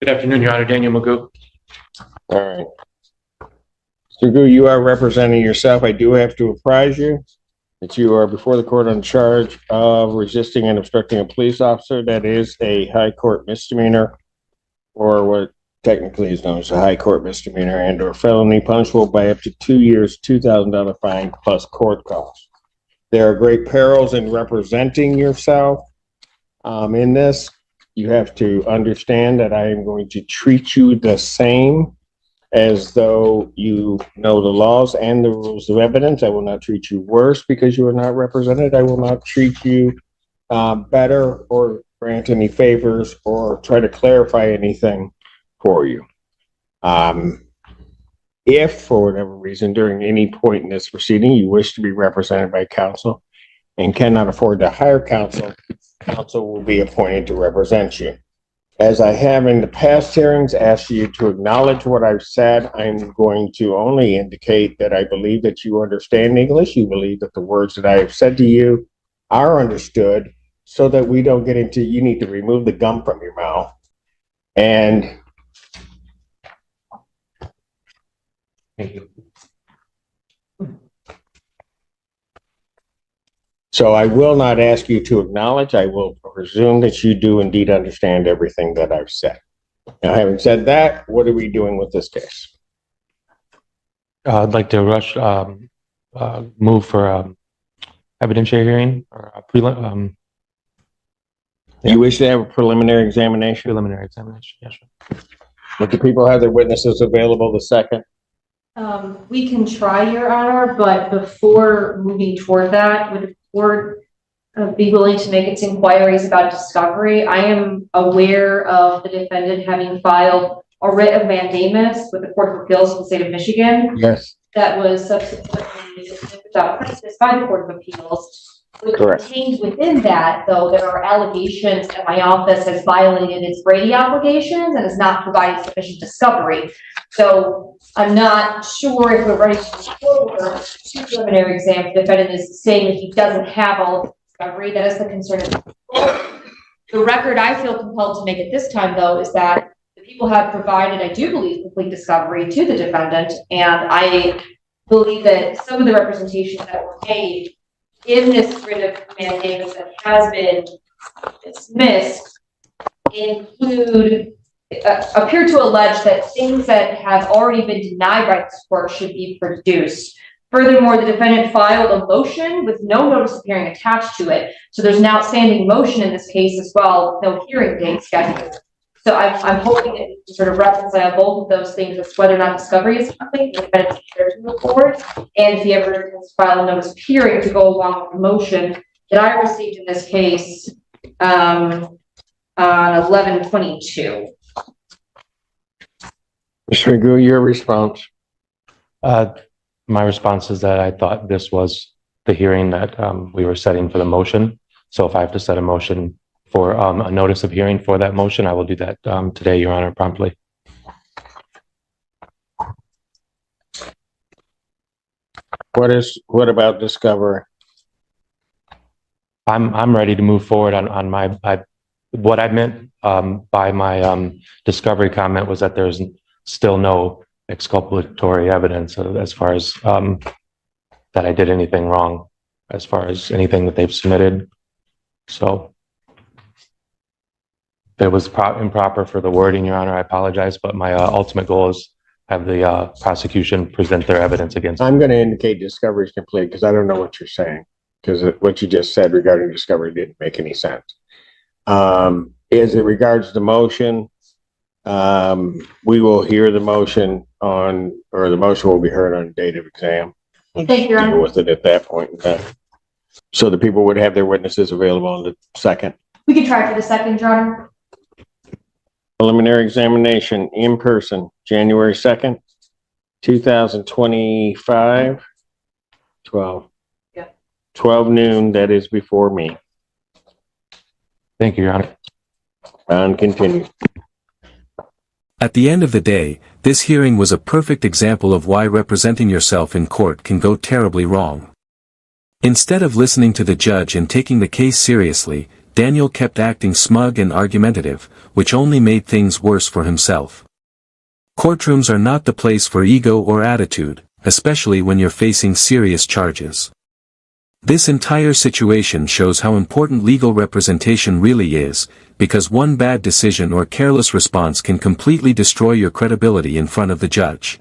Good afternoon, Your Honor. Daniel Magoo. All right. Mr. Gu, you are representing yourself. I do have to apprise you that you are before the court on charge of resisting and obstructing a police officer. That is a high court misdemeanor, or what technically is known as a high court misdemeanor and or felony, punishable by up to 2 years, $2,000 fine plus court costs. There are great perils in representing yourself in this. You have to understand that I am going to treat you the same as though you know the laws and the rules of evidence. I will not treat you worse because you are not represented. I will not treat you better or grant any favors or try to clarify anything for you. If, for whatever reason, during any point in this proceeding, you wish to be represented by counsel and cannot afford to hire counsel, counsel will be appointed to represent you. As I have in the past hearings asked you to acknowledge what I've said, I'm going to only indicate that I believe that you understand English. You believe that the words that I have said to you are understood, so that we don't get into, you need to remove the gum from your mouth. And Thank you. so I will not ask you to acknowledge. I will presume that you do indeed understand everything that I've said. Now, having said that, what are we doing with this case? I'd like to move for evidentiary hearing or a prelim. You wish to have a preliminary examination? Preliminary examination, yes, sir. Would the people have their witnesses available the second? We can try, Your Honor, but before moving toward that, would the court be willing to make its inquiries about discovery? I am aware of the defendant having filed a writ of mandamus with the Court of Appeals of the state of Michigan. Yes. That was subsequently dismissed without prejudice by the Court of Appeals. Contained within that, though, there are allegations that my office has violated its Brady obligations and has not provided sufficient discovery. So I'm not sure if we're ready to move forward to preliminary exam. The defendant is saying that he doesn't have all of the discovery. That is the concern. The record I feel compelled to make at this time, though, is that the people have provided, I do believe, complete discovery to the defendant, and I believe that some of the representations that were made in this writ of mandamus that has been dismissed appear to allege that things that have already been denied by this court should be produced. Furthermore, the defendant filed a motion with no notice of hearing attached to it. So there's an outstanding motion in this case as well, no hearing date scheduled. So I'm hoping that we can sort of reconcile both of those things as whether or not discovery is something the defendant is prepared to move forward, and if he ever has filed a notice of hearing to go along with the motion that I received in this case on 11/22. Mr. Magoo, your response? My response is that I thought this was the hearing that we were setting for the motion. So if I have to set a motion for a notice of hearing for that motion, I will do that today, Your Honor, promptly. What about discovery? I'm ready to move forward on my what I meant by my discovery comment was that there's still no exculpatory evidence as far as that I did anything wrong as far as anything that they've submitted. So if it was improper for the wording, Your Honor, I apologize, but my ultimate goal is have the prosecution present their evidence against me. I'm going to indicate discovery is complete because I don't know what you're saying, because what you just said regarding discovery didn't make any sense. As it regards the motion, we will hear the motion the motion will be heard on date of exam. Thank you, Your Honor. With it at that point in time. So the people would have their witnesses available on the second. We can try for the second, Your Honor. Preliminary examination in person, January 2nd, 2025, 12 noon, that is before me. Thank you, Your Honor. And continue. At the end of the day, this hearing was a perfect example of why representing yourself in court can go terribly wrong. Instead of listening to the judge and taking the case seriously, Daniel kept acting smug and argumentative, which only made things worse for himself. Courtrooms are not the place for ego or attitude, especially when you're facing serious charges. This entire situation shows how important legal representation really is, because one bad decision or careless response can completely destroy your credibility in front of the judge.